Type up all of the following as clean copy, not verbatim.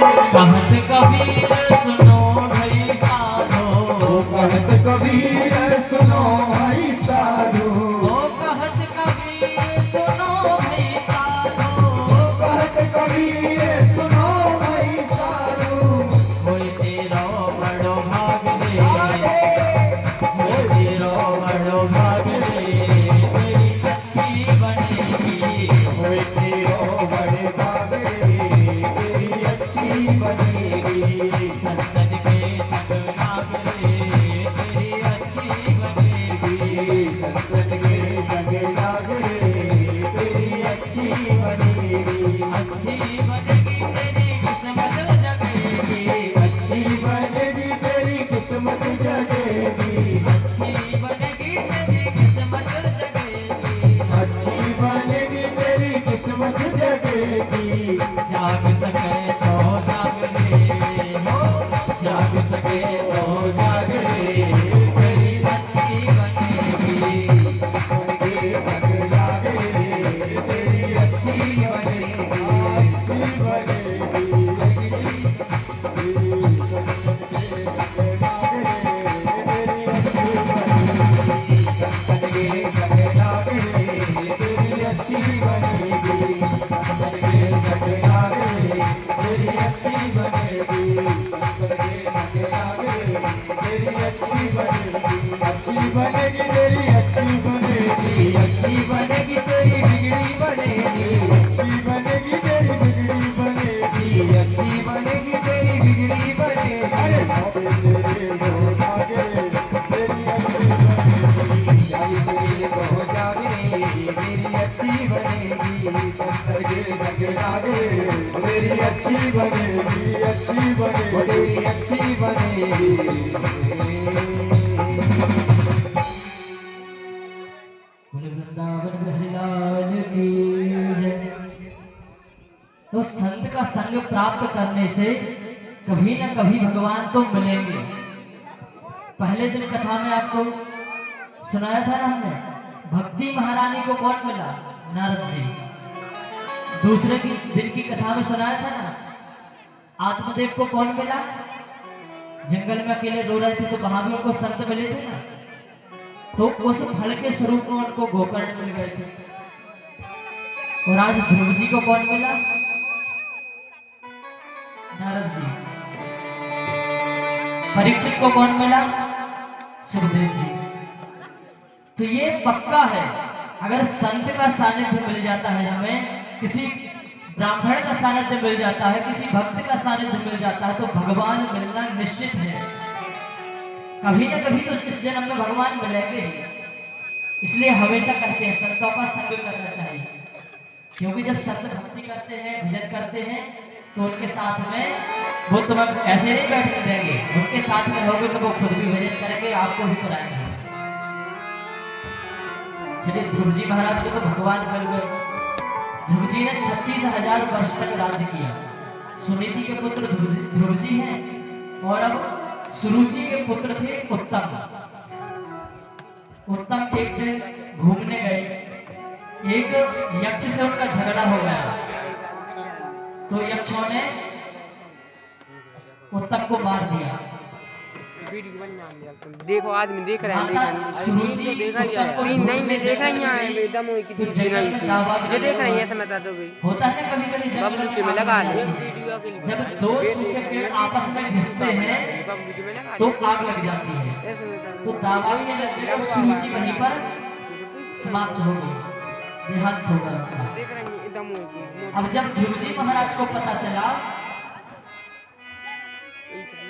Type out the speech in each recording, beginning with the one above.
कहत कबीर सुनो भाई साधो, कहत कबीर सुनो भाई साधो, कहत कबीर सुनो भाई साधो, कहत कबीर सुनो भाई साधो। होय तेरो बड़ो भाग रे, होय तेरो बड़ो भाग रे, तेरी अच्छी बनेगी, होय तेरो बड़े भाग रे, तेरी अच्छी बनेगी। संतन के संग लाग रे, तेरी अच्छी बनेगी, संतन के संग लाग रे, तेरी अच्छी बनेगी। अच्छी बनेगी तेरी किस्मत जगेगी, अच्छी बनेगी तेरी किस्मत जगेगी। अच्छी बनेगी तेरी किस्मत जगेगी, अच्छी बनेगी तेरी किस्मत जगेगी। जाग सके तो जाग रे हो, जाग सके तो जाग रे, तेरी अच्छी बनेगी, संगे संग लाग रे, तेरी अच्छी बनेगी। अच्छी बनेगी तेरी संग लाग रे, तेरी अच्छी बनेगी। संतन के संग लाग रे, तेरी अच्छी बनेगी। संतन के संग लाग रे, तेरी अच्छी बनेगी। अच्छी बनेगी तेरी अच्छी बनेगी। अच्छी बनेगी तेरी बिगड़ी बनेगी, अच्छी बनेगी तेरी बिगड़ी बनेगी। अच्छी बनेगी तेरी बिगड़ी बनेगी, अरे बाबे तेरे हो जागे, तेरी अच्छी बनेगी। जाग रे तो जाग रे, तेरी अच्छी बनेगी, संतन के संग लाग रे, तेरी अच्छी बनेगी। अच्छी वो बनेगी तेरी अच्छी बनेगी। बोले वृंदावन बिहारी लाल की जय। तो संत का संग प्राप्त करने से कभी न कभी भगवान तो मिलेंगे। पहले दिन कथा में आपको सुनाया था ना हमने, भक्ति महारानी को कौन मिला? नारद जी। दूसरे दिन की कथा में सुनाया था ना, आत्मदेव को कौन मिला? जंगल में अकेले रो रहे थे तो वहां भी उनको संत मिले थे ना, तो उस फल के स्वरूप में उनको गोकर्ण मिल गए थे। और आज ध्रुव जी को कौन मिला? नारद जी। परीक्षित को कौन मिला? सुखदेव जी। तो ये पक्का है, अगर संत का सानिध्य मिल जाता है हमें, किसी ब्राह्मण का सानिध्य मिल जाता है, किसी भक्त का सानिध्य मिल जाता है, तो भगवान मिलना निश्चित है। कभी न कभी तो इस जन्म में भगवान मिलेंगे ही। इसलिए हमेशा कहते हैं संतों का संग करना चाहिए, क्योंकि जब संत भक्ति करते हैं, भजन करते हैं, तो उनके साथ में वो तुम्हें ऐसे नहीं बैठने देंगे, उनके साथ में रहोगे तो वो खुद भी भजन करेंगे, आपको भी कराएंगे। चलिए, ध्रुव जी महाराज को तो भगवान मिल गए। ध्रुव जी ने 36,000 वर्ष तक राज्य किया। सुनीति के पुत्र ध्रुव जी हैं, और अब सुरुचि के पुत्र थे उत्तम। उत्तम एक दिन घूमने गए, एक यक्ष से उनका झगड़ा हो गया, तो यक्षों ने उत्तम को मार दिया। देखो आदमी देख रहे हैं, सुरुचि देखा ही है। तीन नहीं मैं देखा ही है, एकदम की तो जंगल में दावा ये देख रही है, ऐसा बता दो भाई। होता है ना कभी कभी जंगल बबलू के में में आग लगा लग ले जाती है। वीडियो जब दो सूखे पेड़ आपस में घिसते हैं बबलू के में लगा तो आग लग जाती है। तो दावा ने लग गया और सुरुचि वहीं पर समाप्त हो गई, देहांत हो गया। देख रहे हैं एकदम अब जब ध्रुव जी महाराज को पता चला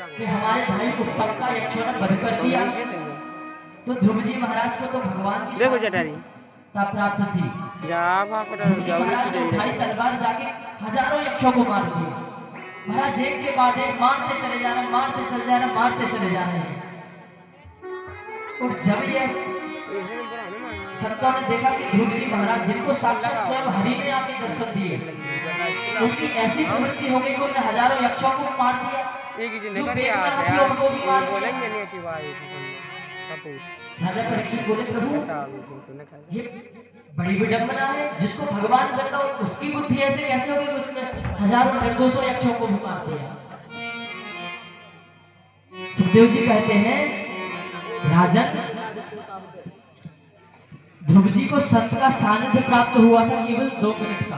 कि हमारे भाई उत्तम का यक्षों ने वध कर दिया, तो ध्रुव जी महाराज को तो भगवान की देखो जटारी प्राप्त थी। जा भाग ध्रुव जी महाराज ने उठाई तलवार, जाके हजारों यक्षों को मार दिया। महाराज एक के बाद एक मारते चले जा रहे, मारते चले जा रहे, मारते चले जा रहे हैं। और जब ये संतों ने देखा कि ध्रुव जी महाराज, जिनको साक्षात स्वयं हरि ने आके दर्शन दिए, उनकी ऐसी प्रवृत्ति हो गई कि उन्होंने हजारों यक्षों को मार दिया। एक ही जो जिंदगी देखना है थी उनको भी मार दिया। बोलेंगे नहीं ऐसी बात। राजा परीक्षित बोले, प्रभु कपूर ये बड़ी विडंबना है। जिसको भगवान बनता हो उसकी बुद्धि ऐसे कैसे होगी कि उसने हजारों निर्दोषों यक्षों को भी मार दिया। सुखदेव जी कहते हैं राजन, ध्रुव जी को संत का सानिध्य प्राप्त हुआ था केवल 2 मिनट का,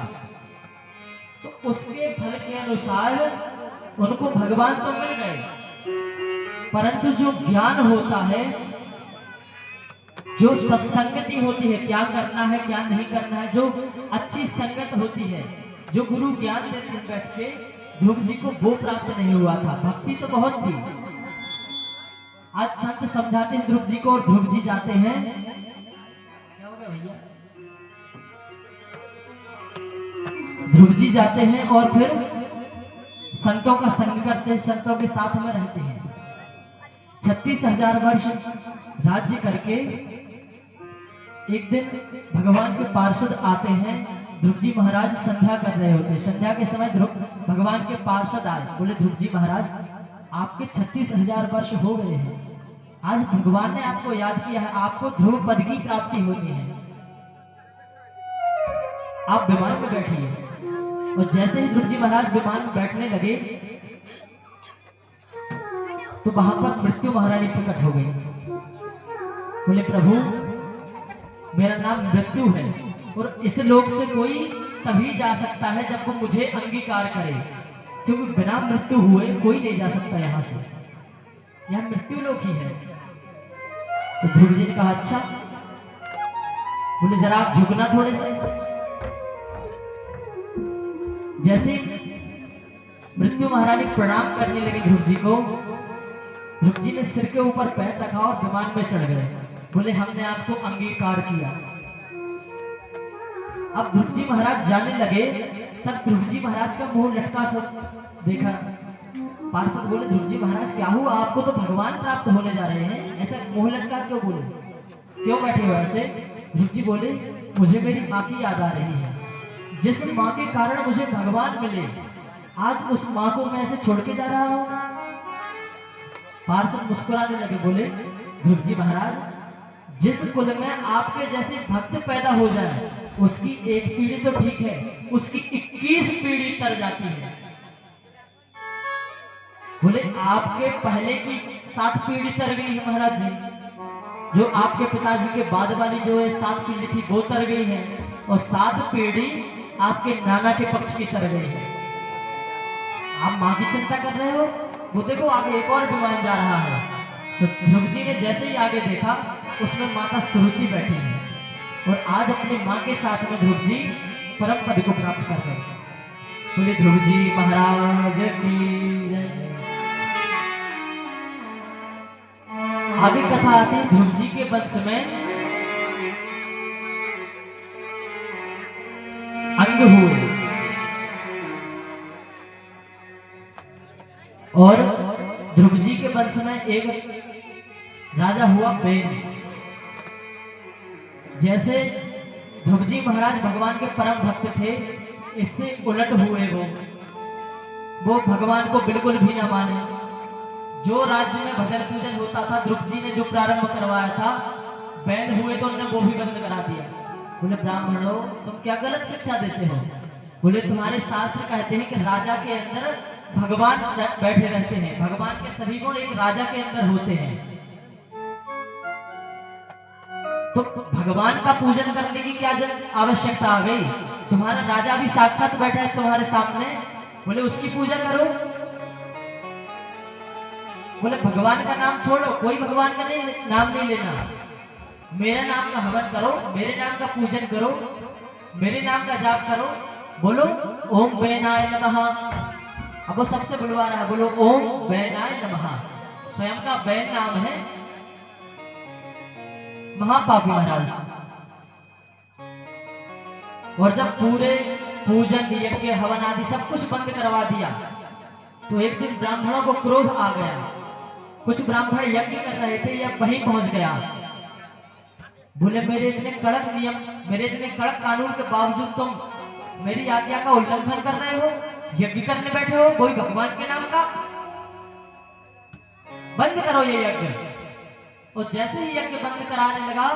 तो उसके फल के अनुसार उनको भगवान तो मिल गए, परंतु जो ज्ञान होता है, जो सत्संगति होती है, क्या करना है क्या नहीं करना है, जो अच्छी संगत होती है, जो गुरु ज्ञान देते हैं बैठ के, ध्रुव जी को वो प्राप्त नहीं हुआ था। भक्ति तो बहुत थी। आज संत समझाते हैं ध्रुव जी को और ध्रुव जी जाते हैं, क्या हो गया भैया, ध्रुव जी जाते हैं और फिर संतों का संग करते हैं, संतों के साथ में रहते हैं। 36,000 वर्ष राज्य करके एक दिन भगवान के पार्षद आते हैं। ध्रुव जी महाराज संध्या कर रहे होते, संध्या के समय भगवान के पार्षद आए, बोले ध्रुव जी महाराज आपके 36,000 वर्ष हो गए हैं, आज भगवान ने आपको याद किया है, आपको ध्रुव पद की प्राप्ति होनी है, आप विमान में बैठिए। और जैसे ही ध्रुव जी महाराज विमान में बैठने लगे तो वहां पर मृत्यु महारानी प्रकट हो गई। बोले प्रभु मेरा नाम मृत्यु है और इस लोक से कोई तभी जा सकता है जब वो मुझे अंगीकार करे, क्योंकि बिना मृत्यु हुए कोई नहीं जा सकता यहाँ से, यहाँ मृत्यु लोक ही है। तो ध्रुव जी ने कहा अच्छा, बोले जरा आप झुकना थोड़े से। जैसे मृत्यु महारानी प्रणाम करने लगी ध्रुव जी को, ध्रुव जी ने सिर के ऊपर पैर रखा और विमान में चढ़ गए। बोले हमने आपको अंगीकार किया। अब ध्रुव जी महाराज जाने लगे, तब ध्रुव जी महाराज का मुंह लटका था, देखा पार्षद। बोले ध्रुव जी महाराज क्या हुआ, आपको तो भगवान प्राप्त होने जा रहे हैं, ऐसा मुंह लटका क्यों, बोले क्यों बैठे हो ऐसे। ध्रुव जी बोले मुझे मेरी माँ की याद आ रही है, जिस माँ के कारण मुझे भगवान मिले, आज उस माँ को मैं ऐसे छोड़ के जा रहा हूँ। पार्षद मुस्कुराने लगे, बोले ध्रुव जी महाराज जिस कुल में आपके जैसे भक्त पैदा हो जाए उसकी एक पीढ़ी तो ठीक है, उसकी 21 पीढ़ी तर जाती है। बोले आपके पहले की 7 पीढ़ी तर गई है महाराज जी, जो आपके पिताजी के बाद वाली जो है 7 पीढ़ी थी वो तर गई है, और 7 पीढ़ी आपके नाना के पक्ष की तर गई है। आप माँ की चिंता कर रहे हो, वो देखो आगे एक और विमान जा रहा है। तो ध्रुव जी ने जैसे ही आगे देखा उसमें माता सुरुचि बैठी है, और आज अपनी माँ के साथ में ध्रुव जी परम पद को प्राप्त कर गए। बोले ध्रुव जी महाराज की जय। आगे कथा आती है ध्रुव जी के वंश में अंग हुए, और ध्रुव जी के वंश में एक राजा हुआ बेन। जैसे ध्रुव जी महाराज भगवान के परम भक्त थे, इससे उलट हुए वो भगवान को बिल्कुल भी ना माने। जो राज्य में भजन पूजन होता था ध्रुव जी ने जो प्रारंभ करवाया था, बैन हुए तो उन्होंने वो भी बंद करा दिया। बोले ब्राह्मणों तुम क्या गलत शिक्षा देते हो। बोले तुम्हारे शास्त्र कहते हैं कि राजा के अंदर भगवान बैठे रहते हैं, भगवान के सभी गुण एक राजा के अंदर होते हैं, तो भगवान का पूजन करने की क्या आवश्यकता आ गई। तुम्हारा राजा भी साक्षात बैठा है तुम्हारे सामने, बोले उसकी पूजा करो। बोले भगवान का नाम छोड़ो, कोई भगवान का नाम नहीं लेना, मेरे नाम का हवन करो, मेरे नाम का पूजन करो, मेरे नाम का जाप करो। बोलो ओम बैनाय नमः। अब वो सबसे बुलवा रहा है, बोलो ओम बैनाय नमः। स्वयं का बैन नाम है महापापी महाराज। और जब पूरे पूजन यज्ञ हवन आदि सब कुछ बंद करवा दिया, तो एक दिन ब्राह्मणों को क्रोध आ गया। कुछ ब्राह्मण यज्ञ कर रहे थे, या वहीं पहुंच गया। बोले मेरे इतने कड़क नियम, मेरे इतने कड़क कानून के बावजूद तुम मेरी आज्ञा का उल्लंघन कर रहे हो, यज्ञ करने बैठे हो कोई भगवान के नाम का, बंद करो ये यज्ञ। और जैसे ही यज्ञ बंद कराने लगा,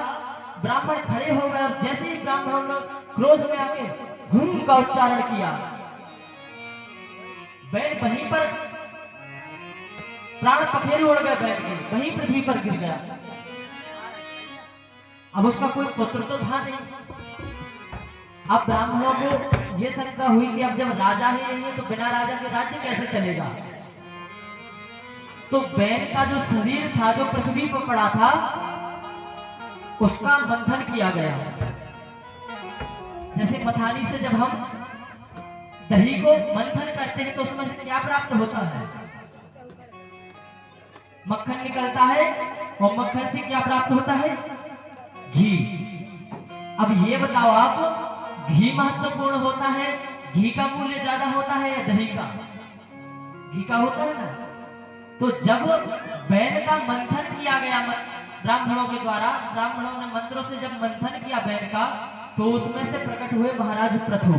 ब्राह्मण खड़े हो गए और जैसे ही ब्राह्मणों ने क्रोध में आके हुम का उच्चारण किया, बैल वहीं पर प्राण पखेरु उड़ गए, बैल के वहीं पृथ्वी पर गिर गया। अब उसका कोई पुत्र तो था नहीं। अब ब्राह्मणों को यह शंका हुई कि अब जब राजा ही नहीं है तो बिना राजा के राज्य कैसे चलेगा। तो बैल का जो शरीर था जो पृथ्वी पर पड़ा था उसका मंथन किया गया। जैसे मथानी से जब हम दही को मंथन करते हैं तो उसमें से क्या प्राप्त होता है? मक्खन निकलता है और मक्खन से क्या प्राप्त होता है? घी। अब ये बताओ आप, घी महत्वपूर्ण होता है, घी का मूल्य ज्यादा होता है या दही का? घी का होता है ना। तो जब बैल का मंथन किया गया ब्राह्मणों के द्वारा, ब्राह्मणों ने मंत्रों से जब मंथन किया बैल का, तो उसमें से प्रकट हुए महाराज पृथु,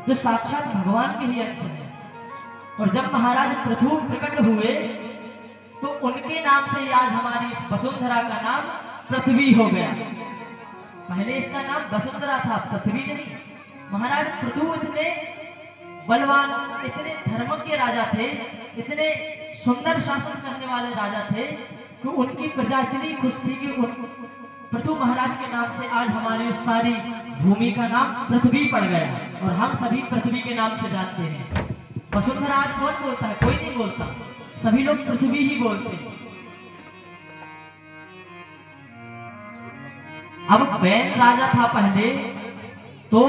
जो साक्षात भगवान के ही अंश है। और जब महाराज पृथु प्रकट हुए तो उनके नाम से आज हमारी इस वसुंधरा का नाम पृथ्वी हो गया। पहले इसका नाम वसुंधरा था, पृथ्वी नहीं। महाराज पृथु इतने बलवान, इतने धर्म के राजा थे, इतने सुंदर शासन करने वाले राजा थे कि उनकी प्रजा इतनी खुश थी कि पृथु महाराज के नाम से आज हमारी सारी भूमि का नाम पृथ्वी पड़ गया और हम सभी पृथ्वी के नाम से जानते हैं। वसुंधरा आज कौन बोलता है? कोई नहीं बोलता, सभी लोग पृथ्वी ही बोलते हैं। अब बैल राजा था पहले, तो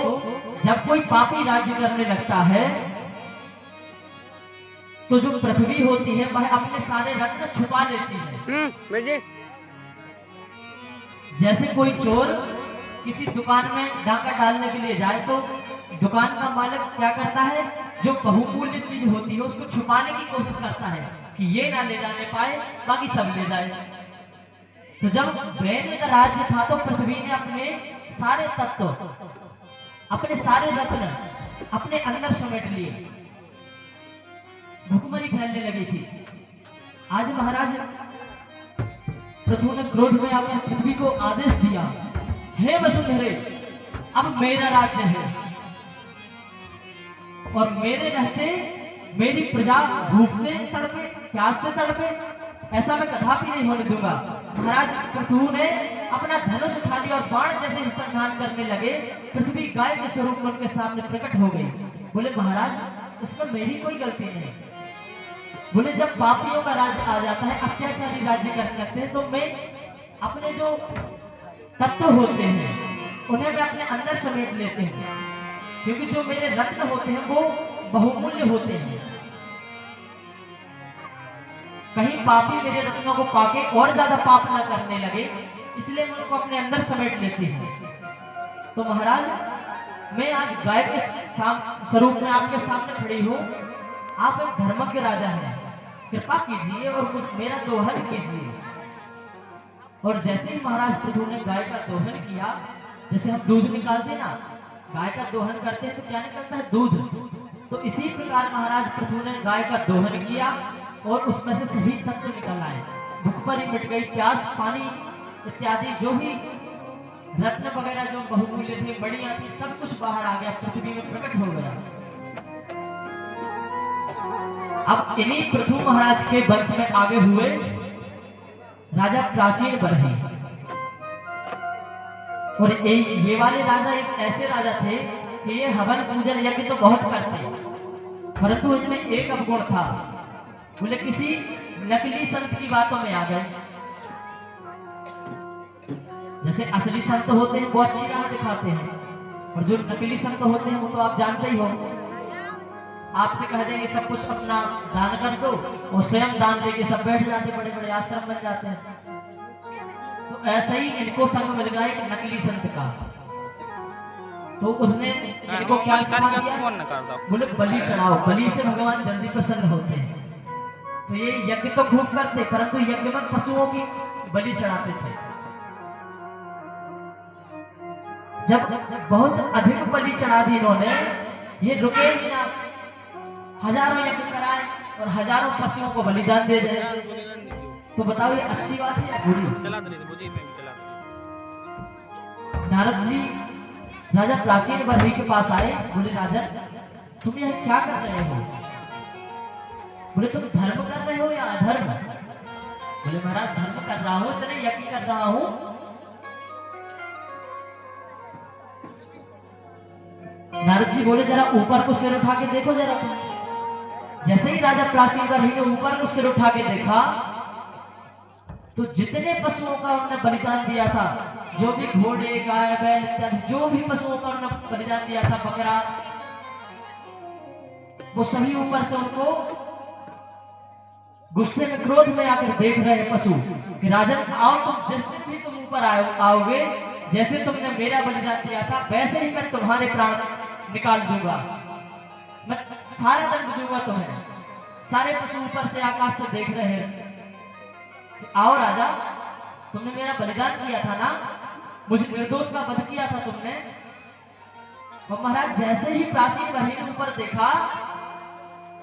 जब कोई पापी राज्य करने लगता है तो जो पृथ्वी होती है वह अपने सारे रत्न छुपा लेती है। जैसे कोई चोर किसी दुकान में डाका डालने के लिए जाए तो दुकान का मालिक क्या करता है? जो बहुमूल्य चीज होती है उसको छुपाने की कोशिश करता है कि ये ना ले जाने पाए, बाकी सब ले जाए। तो जब बैल का राज्य था तो पृथ्वी ने अपने सारे तत्व, अपने सारे रत्न अपने अंदर समेट लिए। भुखमरी फैलने लगी थी। आज महाराज पृथु ने क्रोध में आकर पृथ्वी को आदेश दिया, हे वसुंधरे, अब मेरा राज्य है और मेरे रहते मेरी प्रजा भूख से तड़पे, प्यास से तड़पे, ऐसा मैं कदापि नहीं होने दूंगा। महाराज पृथु ने अपना धनुष उठा लिया और बाण जैसे संधान करने लगे। पृथ्वी गाय के स्वरूप में उनके सामने प्रकट हो गई। बोले महाराज, इसमें मेरी कोई गलती नहीं। बोले जब पापियों का राज्य आ जाता है, अत्याचारी राज्य करने लगते हैं, तो मैं अपने जो तत्व होते हैं उन्हें मैं अपने अंदर समेट लेते हैं, क्योंकि जो मेरे रत्न होते हैं वो बहुमूल्य होते हैं। कहीं पापी मेरे रत्नों को पाके और ज्यादा पाप न करने लगे, इसलिए मैं उनको अपने अंदर समेट लेती हूँ। तो महाराज, मैं आज गाय के स्वरूप में आपके सामने खड़ी हूँ। आप एक धर्म के राजा हैं, कृपा कीजिए और मेरा दोहन कीजिए। और जैसे ही महाराज पृथु ने गाय का दोहन किया, जैसे हम दूध निकालते ना, गाय का दोहन करते हैं तो क्या निकलता है? दूध। तो इसी प्रकार महाराज पृथु ने गाय का दोहन किया और उसमें से सभी तत्व निकल आए। भूखमरी मिट गई, प्यास, पानी इत्यादि जो भी रत्न वगैरह जो बहुमूल्य थे, बढ़िया थी, सब कुछ बाहर आ गया, पृथ्वी में प्रकट हो गया। अब इन्हीं पृथु महाराज के वंश में आगे हुए राजा प्राचीन बरही। और ये वाले राजा एक ऐसे राजा थे कि ये हवन पूजन यज्ञ तो बहुत करते, परंतु इनमें एक अवगुण था। बोले किसी नकली संत की बातों में आ गए। जैसे असली संत होते हैं वो अच्छी राह दिखाते हैं, और जो नकली संत होते हैं वो तो आप जानते ही हो, आपसे कह देंगे सब कुछ अपना दान कर दो और स्वयं दान देके सब बैठ जाते, बड़े बड़े आश्रम बन जाते हैं। तो ऐसा ही इनको संग मिल गया एक नकली संत का। तो उसने इनको क्या किया? बोले बलि चढ़ाओ, बलि से भगवान जल्दी प्रसन्न होते हैं। तो ये यज्ञ तो खूब करते, परंतु यज्ञ में पशुओं की बलि चढ़ाते थे। जब बहुत अधिक बलि चढ़ा दी इन्होंने, ये रुके ही ना, हजारों यज्ञ कराए और हजारों पशुओं को बलिदान दे दे। तो बताओ ये अच्छी बात है या बुरी? नारद जी राजा प्राचीन बरही के पास आए। बोले राजन, तुम यह क्या कर रहे हो? बोले तुम धर्म कर रहे हो या अधर्म? बोले महाराज धर्म कर रहा हूं, इतने यज्ञ कर रहा हूं। नारद जी बोले जरा ऊपर को सिर उठा के देखो जरा तुम। जैसे ही राजा प्राचीन बरही ने ऊपर को सिर उठा के देखा तो जितने पशुओं का उन्होंने बलिदान दिया था, जो भी घोड़े गाय बैल इत्यादि जो भी पशुओं का उन्होंने बलिदान दिया था, बकरा, वो सभी ऊपर से उनको गुस्से में क्रोध में आकर देख रहे हैं पशु कि राजन आओ, तुम जिस दिन भी तुम ऊपर आओगे, जैसे तुमने मेरा बलिदान दिया था वैसे ही मैं तुम्हारे प्राण निकाल दूंगा, मैं सारा दंड दूंगा तुम्हें। सारे पशु ऊपर से आकाश से देख रहे हैं कि आओ राजा, तुमने मेरा बलिदान किया था ना, मुझे निर्दोष का वध किया था तुमने। और महाराज जैसे ही प्राचीन बरही ने ऊपर देखा,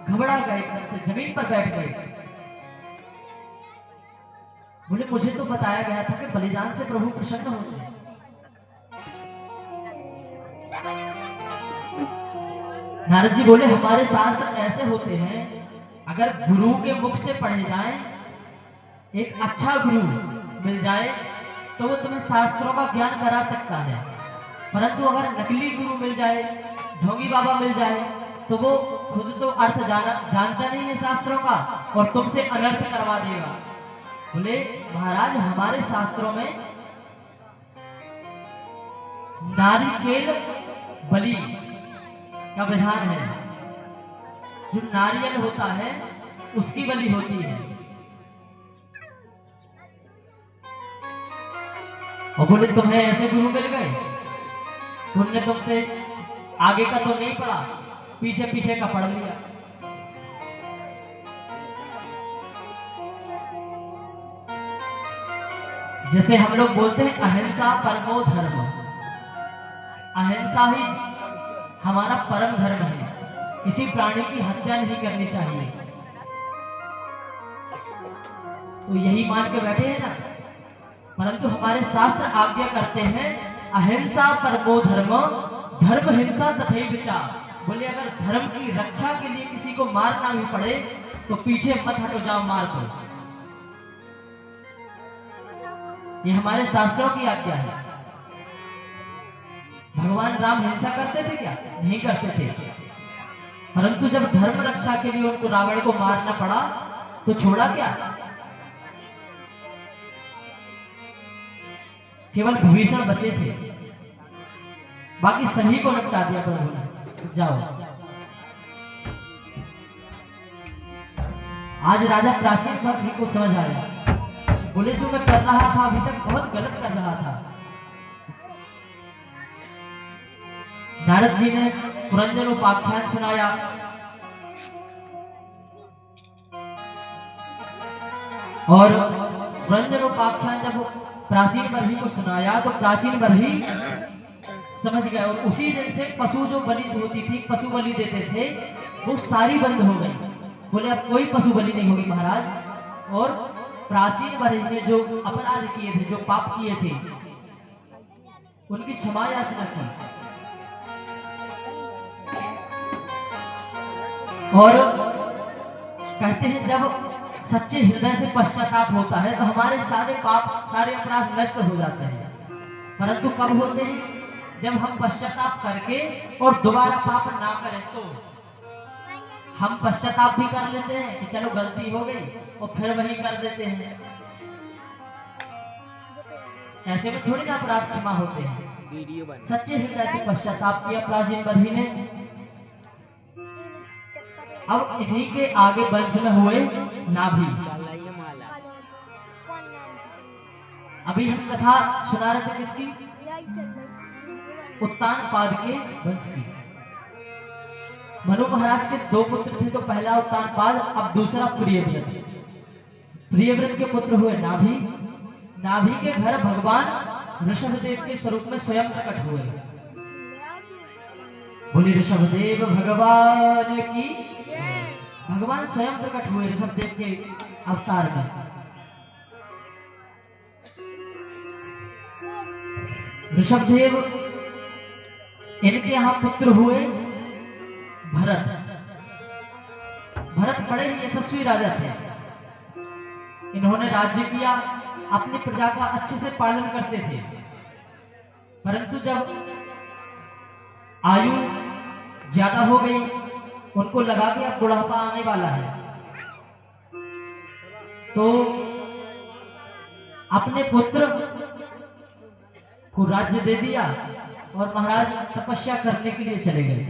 घबरा गए, एकदम से जमीन पर बैठ गए। बोले मुझे तो बताया गया था कि बलिदान से प्रभु प्रसन्न होते हैं। नारद जी बोले हमारे शास्त्र ऐसे होते हैं, अगर गुरु के मुख से पढ़े जाएं, एक अच्छा गुरु मिल जाए तो वो तुम्हें शास्त्रों का ज्ञान करा सकता है, परंतु अगर नकली गुरु मिल जाए, ढोंगी बाबा मिल जाए, तो वो खुद तो अर्थ जानता नहीं है शास्त्रों का और तुमसे अनर्थ करवा देगा। बोले महाराज हमारे शास्त्रों में नारिकेल बलि का विधान है, जो नारियल होता है उसकी बलि होती है। और बोले तुम्हें ऐसे गुरु मिल गए, तुमने तुमसे आगे का तो नहीं पढ़ा, पीछे पीछे का पढ़ लिया। जैसे हम लोग बोलते हैं अहिंसा परमो धर्म, अहिंसा ही हमारा परम धर्म है, किसी प्राणी की हत्या नहीं करनी चाहिए। तो यही मान के बैठे हैं ना, परंतु हमारे शास्त्र आज्ञा करते हैं अहिंसा परमो धर्म, धर्म हिंसा तथैव विचार। बोले अगर धर्म की रक्षा के लिए किसी को मारना भी पड़े तो पीछे मत हटो, जाओ मार दो। ये हमारे शास्त्रों की आज्ञा है। भगवान राम हिंसा करते थे क्या? नहीं करते थे, परंतु जब धर्म रक्षा के लिए उनको रावण को मारना पड़ा तो छोड़ा क्या? केवल विभीषण बचे थे, बाकी सभी को निपटा दिया प्रभु ने। जाओ। आज राजा प्राचीन बरही को समझ आया। बोले जो मैं कर रहा था अभी तक बहुत गलत कर रहा था। नारद जी ने पुरंजन उपाख्यान सुनाया। और पुरंजन उपाख्यान जब प्राचीन बरही को सुनाया तो प्राचीन बरही समझ गया, और उसी दिन से पशु जो बलि होती थी, पशु बलि देते थे, वो सारी बंद हो गई। बोले अब कोई पशु बलि नहीं होगी महाराज। और प्राचीन बरही ने जो अपराध किए थे, जो पाप किए थे, उनकी क्षमा याचना की। और कहते हैं जब सच्चे हृदय से पश्चाताप होता है तो हमारे सारे पाप, सारे अपराध नष्ट हो जाते हैं। परंतु कब होते हैं? जब हम पश्चाताप करके और दोबारा पाप ना करें। तो हम पश्चाताप भी कर लेते हैं कि चलो गलती हो गई और फिर वही कर देते हैं। ऐसे में थोड़ी ना अपराध क्षमा होते हैं। सच्चे हृदय से पश्चाताप किया प्राचीन बरही ने। अब इन्हीं के आगे वंश में हुए नाभि। अभी हम कथा सुना रहे थे किसकी? उत्तानपाद के वंश की। मनु महाराज के दो पुत्र थे, तो पहला उत्तानपाद, अब दूसरा प्रियव्रत। प्रियव्रत के पुत्र हुए नाभि। नाभि के घर भगवान ऋषभदेव के स्वरूप में स्वयं प्रकट हुए। बोले ऋषभदेव भगवान की। भगवान स्वयं प्रकट हुए ऋषभदेव के अवतार में। ऋषभदेव इनके यहाँ पुत्र हुए भरत। भरत बड़े ही यशस्वी राजा थे। इन्होंने राज्य किया, अपनी प्रजा का अच्छे से पालन करते थे। परंतु जब आयु ज्यादा हो गई, उनको लगा कि अब बुढ़ापा आने वाला है, तो अपने पुत्र को राज्य दे दिया और महाराज तपस्या करने के लिए चले गए।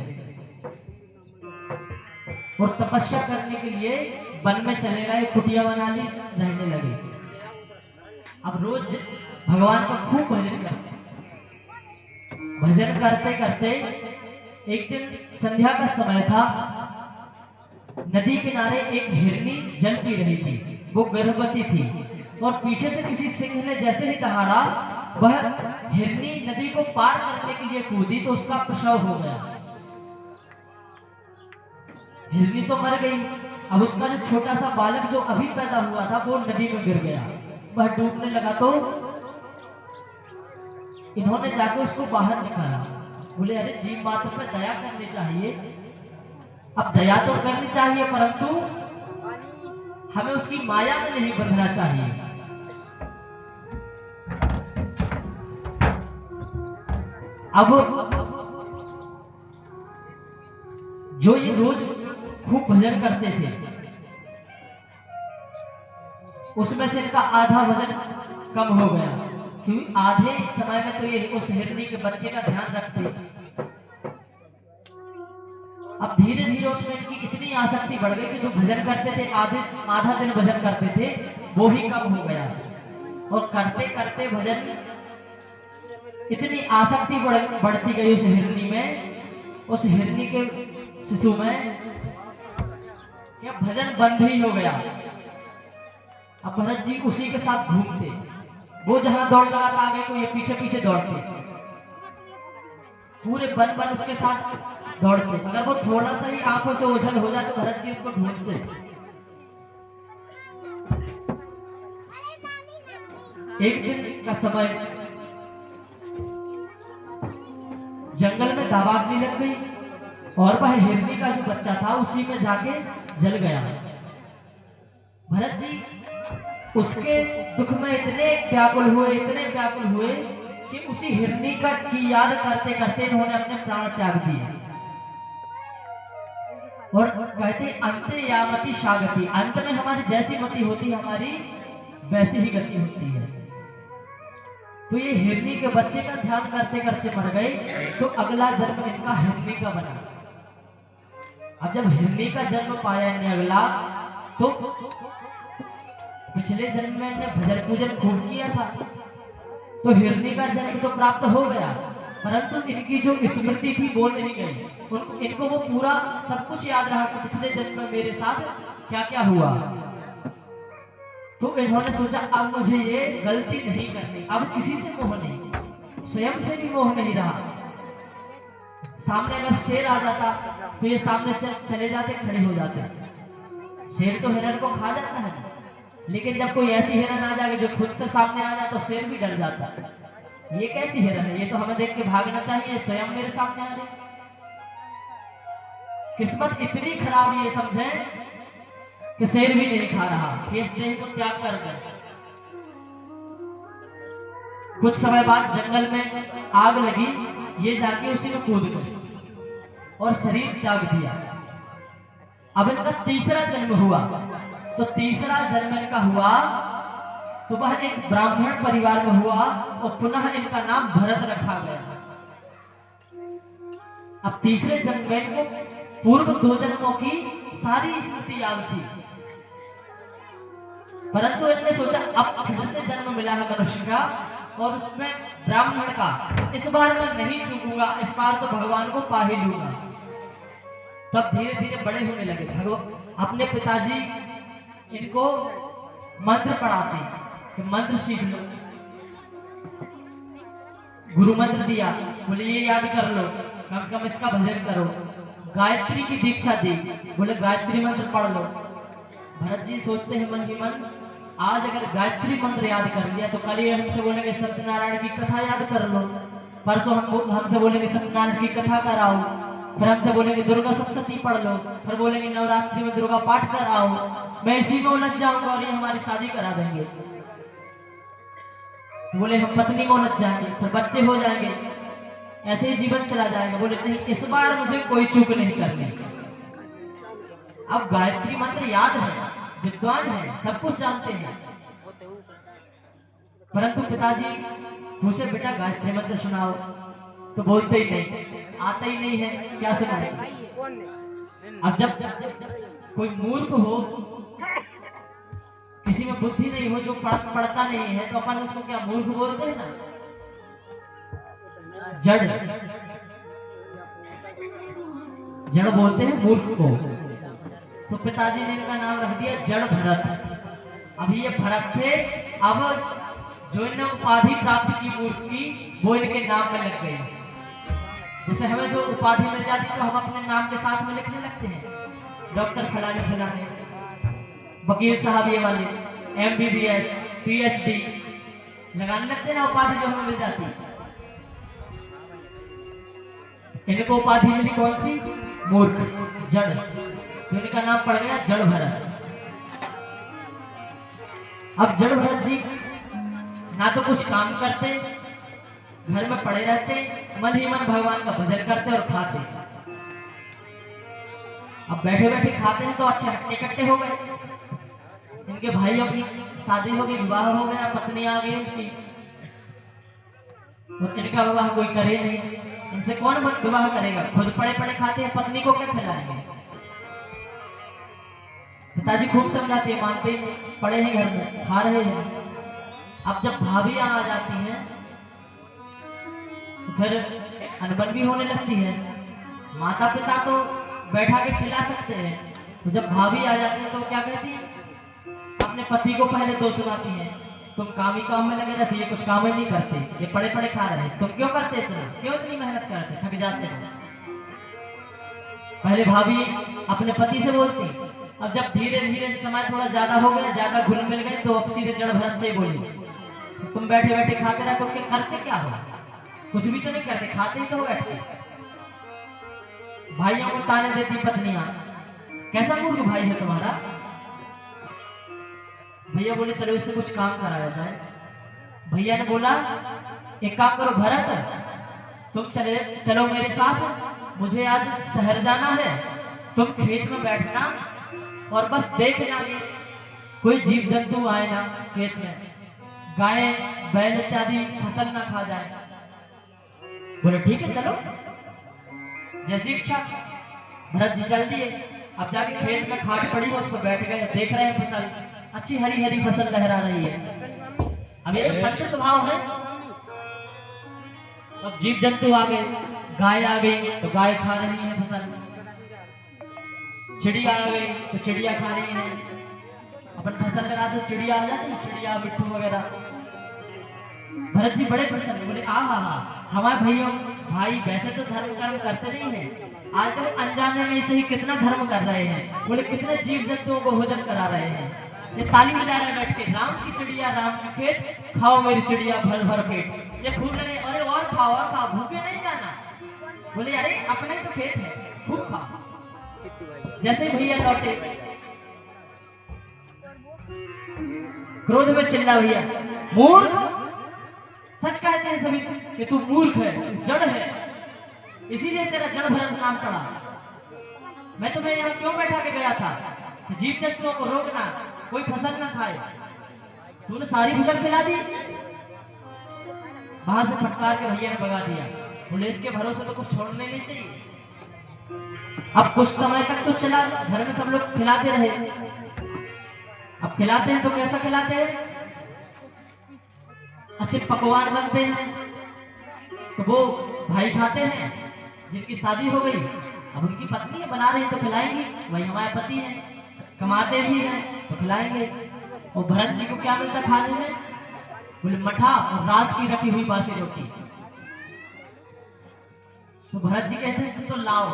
और तपस्या करने के लिए वन में चले गए, कुटिया बना ली, रहने लगे। अब रोज भगवान का खूब भजन करते। भजन करते करते एक दिन संध्या का समय था। नदी किनारे एक हिरनी जल पी रही थी। वो गर्भवती थी और पीछे से किसी सिंह ने जैसे ही दहाड़ा, वह हिरनी नदी को पार करने के लिए कूदी तो उसका प्रसव हो गया। हिरनी तो मर गई। अब उसका जो छोटा सा बालक जो अभी पैदा हुआ था वो नदी में गिर गया। वह डूबने लगा तो इन्होंने जाकर उसको बाहर निकाला। बोले अरे जीव मात्र पे दया करनी चाहिए। अब दया तो करनी चाहिए, परंतु हमें उसकी माया में नहीं बंधना चाहिए। अब जो ये रोज खूब भजन करते थे, उसमें से इनका आधा वजन कम हो गया, क्योंकि आधे समय में तो ये उस हिरनी के बच्चे का ध्यान रखते। अब धीरे धीरे उसमें इनकी इतनी आसक्ति बढ़ गई कि जो भजन करते थे, आधा दिन भजन करते थे, वो भी कम हो गया। और करते करते भजन इतनी आसक्ति बढ़ती गई उस हिरनी में, उस हिरनी के शिशु में, क्या भजन बंद ही हो गया। अब भरत जी उसी के साथ घूमते। वो जहां दौड़ लगाता आगे को ये पीछे पीछे दौड़ते। पूरे वन वन उसके साथ दौड़ते। अगर वो थोड़ा सा ही आंखों से ओझल हो जाए तो भरत जी उसको ढूंढते। एक दिन का समय जंगल में दावाग्नि लग गई और वह हिरनी का जो बच्चा था उसी में जाके जल गया। भरत जी उसके दुख में इतने व्याकुल हुए कि उसी हिरनी का की याद करते करते इन्होंने अपने प्राण त्याग दिए। और कहते अंते यामति शागति, अंत में हमारी जैसी मति होती है हमारी वैसी ही गति होती है। तो ये हिरनी के बच्चे का ध्यान करते करते मर गए, तो अगला जन्म इनका हिरनी का बना। अब जब हिरनी का जन्म पाया इन्हें अगला, तो पिछले जन्म में इन्हें भजन पूजन खूब किया था, तो हिरनी का जन्म तो प्राप्त हो गया, परंतु इनकी जो स्मृति थी वो नहीं गई। इनको वो पूरा सब कुछ याद रहा कि पिछले जन्म में मेरे साथ क्या क्या हुआ। तो इन्होंने सोचा अब मुझे ये गलती नहीं करनी, अब किसी से मोह नहीं, स्वयं से भी मोह नहीं रहा। सामने अगर शेर आ जाता तो ये सामने चले जाते, खड़े हो जाते। शेर तो हिरण को खा जाता है, लेकिन जब कोई ऐसी हिरण आ जाए जो खुद से सामने आ जाए तो शेर भी डर जाता है। ये कैसी हिरण है, ये तो हमें देख के भागना चाहिए, स्वयं मेरे सामने आ जाए। किस्मत इतनी खराब ये समझे कि शेर भी नहीं खा रहा, इस देह को त्याग कर गए। कुछ समय बाद जंगल में आग लगी, ये जाके उसी में कूद गए और शरीर त्याग दिया। अब इनका तीसरा जन्म हुआ, तो तीसरा जन्म इनका हुआ तो वह एक ब्राह्मण परिवार में हुआ और पुनः इनका नाम भरत रखा गया। अब तीसरे जन्म में इनको पूर्व 2 जन्मों की सारी स्मृति याद थी, परंतु इन्होंने सोचा अब फिर से जन्म मिला है मनुष्य का और उसमें ब्राह्मण का, इस बार मैं नहीं चूकूंगा, इस बार तो भगवान को पा ही लूंगा। तब धीरे धीरे बड़े होने लगे। अपने पिताजी इनको मंत्र पढ़ाते कि मंत्र सीख लो। गुरु मंत्र दिया, बोले ये याद कर लो, कम से कम इसका भजन करो। गायत्री की दीक्षा दी, बोले गायत्री मंत्र पढ़ लो। भरत जी सोचते हैं मन ही मन, आज अगर गायत्री मंत्र याद कर लिया तो कल ये हमसे बोलेंगे सत्यनारायण की कथा याद कर लो। परसों हमसे बोलेंगे सत्यनारायण की कथा कराओ, फिर हमसे बोलेंगे दुर्गा सप्तशती पढ़ लो, फिर बोलेंगे नवरात्रि में दुर्गा पाठ कराओ। मैं इसी में उलझ जाऊंगा और ये हमारी शादी करा देंगे। बोले हम पत्नी में उलझ जाएंगे, फिर बच्चे हो जाएंगे, ऐसे ही जीवन चला जाएगा। बोले नहीं, इस बार मुझे कोई चूक नहीं करनी। अब गायत्री मंत्र याद है, विद्वान है, सब कुछ जानते हैं, परंतु पिताजी मुझे बेटा गायत्री मंत्र सुनाओ तो बोलते ही नहीं, आता ही नहीं है, क्या सुनाए। अब जब कोई मूर्ख हो, किसी में बुद्धि नहीं हो, जो पढ़ता नहीं है, तो अपन उसको क्या मूर्ख बोलते हैं ना, जड़ बोलते हैं मूर्ख को। तो पिताजी ने इनका नाम रख दिया जड़ भरत। अभी ये भरत थे, अब जो इन्होंने उपाधि प्राप्त की मूर्ख की, वो इनके नाम में लग गई। जैसे हमें जो उपाधि मिल जाती है तो हम अपने नाम के साथ में लिखने लगते हैं, डॉक्टर फलाने फलाने, वकील साहब ये वाले, MBBS, PhD लगाने लगते हैं ना उपाधि जो हमें मिल जाती है। इनको उपाधि मिली कौन सी? मूर्ख, जड़। तो इनका नाम पड़ गया जड़ भरत। अब जड़ भरत जी ना तो कुछ काम करते, घर में पड़े रहते, मन ही मन भगवान का भजन करते और खाते। अब बैठे बैठे खाते हैं तो अच्छे हट्टे कट्टे हो गए। इनके भाइयों की शादी हो गई, विवाह हो गया, पत्नी आ गई उनकी, और इनका विवाह कोई करे नहीं। इनसे कौन विवाह करेगा? खुद पड़े पड़े खाते हैं, पत्नी को क्या खिलाएंगे? पिताजी खूब समझाते हैं, मानते ही नहीं, पड़े हैं घर में, खा रहे हैं। अब जब भाभी आ जाती हैं तो फिर अनबन भी होने लगती है। माता पिता तो बैठा के खिला सकते हैं, तो जब भाभी आ जाती है तो क्या कहती है? अपने पति को पहले दोष सुनाती हैं, तुम काम ही काम में लगे रहते, ये कुछ काम ही नहीं करते, ये पड़े पड़े खा रहे, तुम क्यों करते इतना, क्यों इतनी मेहनत करते, थक जाते हो। पहले भाभी अपने पति से बोलती, अब जब धीरे धीरे समय थोड़ा ज्यादा हो गया, ज्यादा घुल मिल गए, तो अब सीधे जड़ भरत से बोली, तुम बैठे बैठे खाते रहो, तो करते क्या हो? कुछ भी तो नहीं करते, खाते ही तो हो बैठे। भाइयों को ताने देती पत्नियां, कैसा मूर्ख भाई है तुम्हारा। भैया बोले चलो इससे कुछ काम कराया जाए। भैया ने बोला एक काम करो भरत, तुम चलो मेरे साथ, मुझे आज शहर जाना है, तुम खेत में बैठना और बस देखना कि कोई जीव जंतु आए ना खेत में, गाय बैल इत्यादि फसल ना खा जाए। बोले ठीक है चलो, जैसी इच्छा। भरत जी चल दिए। अब जाके खेत में खाट पड़ी है, उस पर बैठ गए, देख रहे हैं फसल, अच्छी हरी हरी फसल लहरा रही है। अब ये तो सत्य स्वभाव है। अब जीव जंतु आ गए, गाय आ गई तो गाय खा रही है फसल, चिड़िया आ गई तो चिड़िया खा रही है। अपन फसल लगा तो चिड़िया आ जाती है, चिड़िया मिट्टू वगैरह। भरत जी बड़े प्रसन्न, बोले आ हा हमारे भैया भाई वैसे तो धर्म कर्म करते नहीं है, आजकल अनजाने में से ही कितना धर्म कर रहे हैं। बोले कितने जीव जंतुओं को भोजन करा रहे हैं। ये ताली बजा रहे बैठ के, राम की चिड़िया राम के खेत, खाओ मेरी चिड़िया भर भर पेट। ये खूब लगे, अरे और खाओ, भूखे नहीं जाना। बोले अरे अपने तो खेत है, खूब खाओ। जैसे भैया लौटे, क्रोध में चिल्ला भैया, मूर्ख, सच कहते हैं सभी कि तू मूर्ख है, जड़ है, इसीलिए तेरा जड़ भरत नाम पड़ा। मैं तुम्हें यहाँ क्यों बैठा के गया था? जीव जंतुओं को रोकना, कोई फसल ना खाए। तूने सारी फसल खिला दी। वहां से फटकार के भैया ने भगा दिया। बोले इसके भरोसे तो कुछ छोड़ने नहीं चाहिए। अब कुछ समय तक तो चला, घर में सब लोग खिलाते रहे। अब खिलाते हैं तो कैसा खिलाते हैं? अच्छे पकवान बनते हैं तो वो भाई खाते हैं। जिनकी शादी हो गई, अब उनकी पत्नी है, बना रही तो खिलाएंगी, वही हमारे पति हैं, कमाते भी हैं तो खिलाएंगे। और भरत जी को क्या मिलता खाने में? बोले मठा और रात की रखी हुई बासी रोटी। तो भरत जी कहते हैं तो लाओ।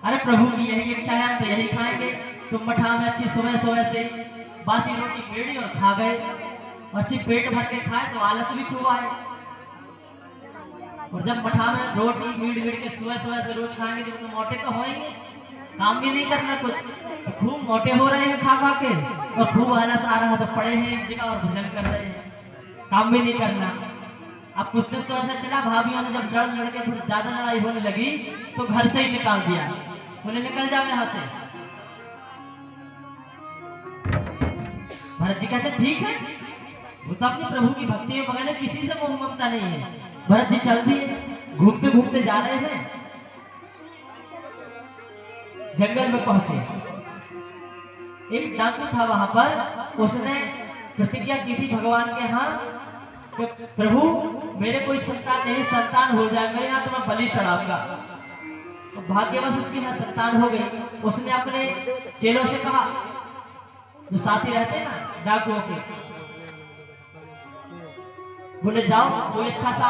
अरे प्रभु की यही इच्छा है, हम तो यही खाएंगे। तुम मठा में अच्छी सुबह सुबह से बासी रोटी पेड़ी और खा गए, अच्छी पेट भर के खाए तो आलस भी खूब आए। और जब मठा में रोटी मीट के सुबह सुबह से रोज खाएंगे तो उनको मोटे तो होएंगे, काम भी नहीं करना कुछ, तो खूब मोटे हो रहे हैं खा खा के, और खूब आलस आ रहा है तो पड़े हैं एक जगह और भजन कर रहे हैं, काम भी नहीं करना। अब कुछ दिन तो ऐसा चला, भाभीियों ने जब लड़के फिर ज्यादा लड़ाई होने लगी तो घर से ही निकाल दिया, बोले निकल जाओ यहाँ से। भरत जी कहते ठीक है, वो तो अपने प्रभु की भक्ति में मगन है, किसी से मोह ममता नहीं है। भरत जी चल दिए, घूमते घूमते जा रहे हैं, जंगल में पहुंचे। एक डाकू था वहां पर, उसने प्रतिज्ञा की थी भगवान के यहाँ कि प्रभु मेरे कोई संतान नहीं, संतान हो जाए मेरे यहाँ तो मैं बलि चढ़ाऊंगा। तो भाग्यवश उसकी यहाँ संतान हो गई। उसने अपने चेलों से कहा, जो साथी रहते हैं ना डाकुओं के, बोले जाओ कोई अच्छा सा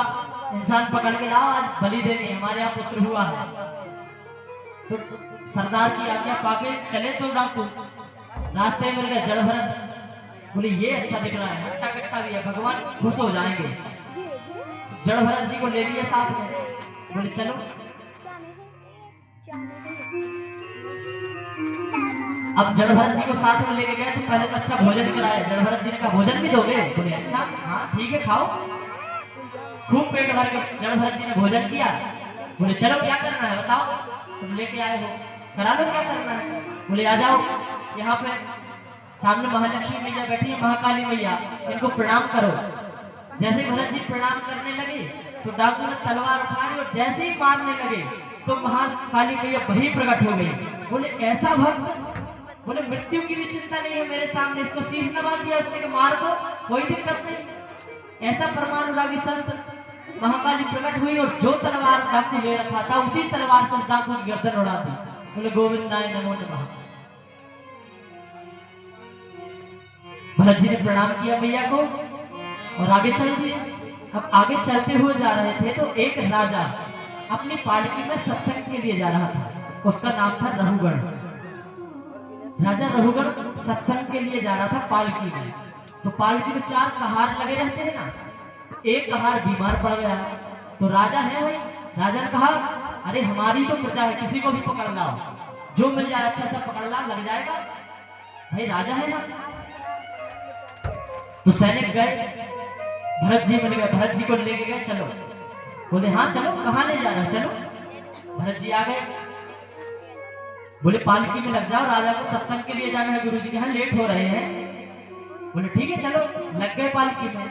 इंसान पकड़ के लाओ, आज बलि देनी हमारे यहाँ पुत्र हुआ है। तो सरदार की आज्ञा पाके चले तो डाकू, रास्ते में मिल गए जड़ भरत, बोले ये अच्छा दिख रहा है, हट्टा कट्टा भी है, भगवान खुश हो जाएंगे। जड़ भरत जी को ले लिए साथ में, बोले चलो। अब जड़ भरत जी को साथ में लेके गए तो पहले तो अच्छा भोजन कराया। जड़ भरत जी ने कहा भोजन भी दोगे? बोले अच्छा हाँ ठीक है खाओ। खूब पेट भर के जड़ भरत जी ने भोजन किया। बोले चलो क्या करना है बताओ, तुम लेके आए हो, करा लो क्या करना है। बोले आ जाओ, यहाँ पे सामने महालक्ष्मी मैया बैठी है, महाकाली मैया, इनको प्रणाम करो। जैसे ही भरत जी प्रणाम करने लगे तो डाकू ने तलवार उठाई और जैसे ही मारने लगे तो महाकाली मैया वही प्रकट हो गई। बोले ऐसा भक्त, बोले मृत्यु की भी चिंता नहीं है मेरे सामने, इसको शीश नवा दिया उसने कि मार दो कोई दिक्कत नहीं। ऐसा परमानुरागी संत महाकाली प्रकट हुई और जो तलवार डाकू ले रखा था उसी तलवार से डाकू की गर्दन उड़ा दी। बोले गोविंदाय नमो नमः। भरत जी ने प्रणाम किया मैया को और आगे चल दिए। अब आगे चलते हुए जा रहे थे तो एक राजा अपनी पालकी में सत्संग के लिए जा रहा था, उसका नाम था रहुगण। राजा रहुगण सत्संग के लिए जा रहा था पालकी में। तो पालकी में 4 कहार लगे रहते हैं ना, एक कहार बीमार पड़ गया। तो राजा है भाई, राजा ने कहा अरे हमारी तो प्रजा है, किसी को भी पकड़ लाओ, जो मिल जाए अच्छा सा पकड़ ला, लग जाएगा भाई, राजा है ना। तो सैनिक गए, भरत जी मिल गए, भरत जी को लेके गए, चलो। बोले हाँ चलो, कहाँ ले जा रहे हो, चलो। भरत जी आ गए, बोले पालकी में लग जाओ, राजा को सत्संग के लिए जाना है, गुरु जी के यहाँ लेट हो रहे हैं। बोले ठीक है चलो, लग गए पालकी में।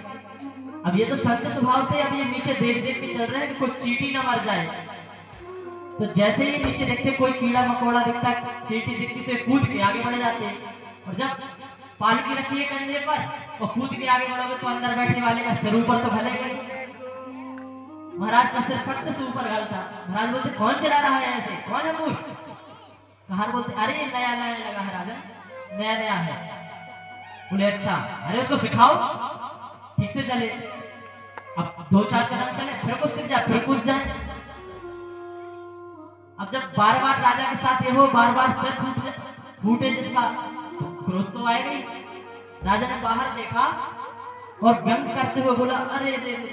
अब ये तो शांत स्वभाव थे, अब ये नीचे देख देख के चल रहे हैं कि कोई चींटी ना मर जाए। तो जैसे ही नीचे देखते कोई कीड़ा मकोड़ा दिखता, चींटी दिखती तो कूद के आगे बढ़ जाते। और जब पालकी रखी है कंधे पर और कूद के आगे बढ़ोगे तो अंदर बैठने वाले का सिर ऊपर तो घलेगा ही। महाराज का सिर फट से ऊपर घलता। महाराज बोलते कौन चला रहा है ऐसे, कौन है मूर्ख? कहार बोलते अरे नया नया लगा है राजन, नया नया है। बोले अच्छा, अरे उसको सिखाओ ठीक से चले। अब 2-4 कदम चले, फिर कुछ दिख जाए, फिर कूद जाए। अब जब बार बार राजा के साथ ये हो, बार बार सिर फूटे जिसका, तो क्रोध तो आएगा ही। राजा ने बाहर देखा और व्यंग करते हुए बोला अरे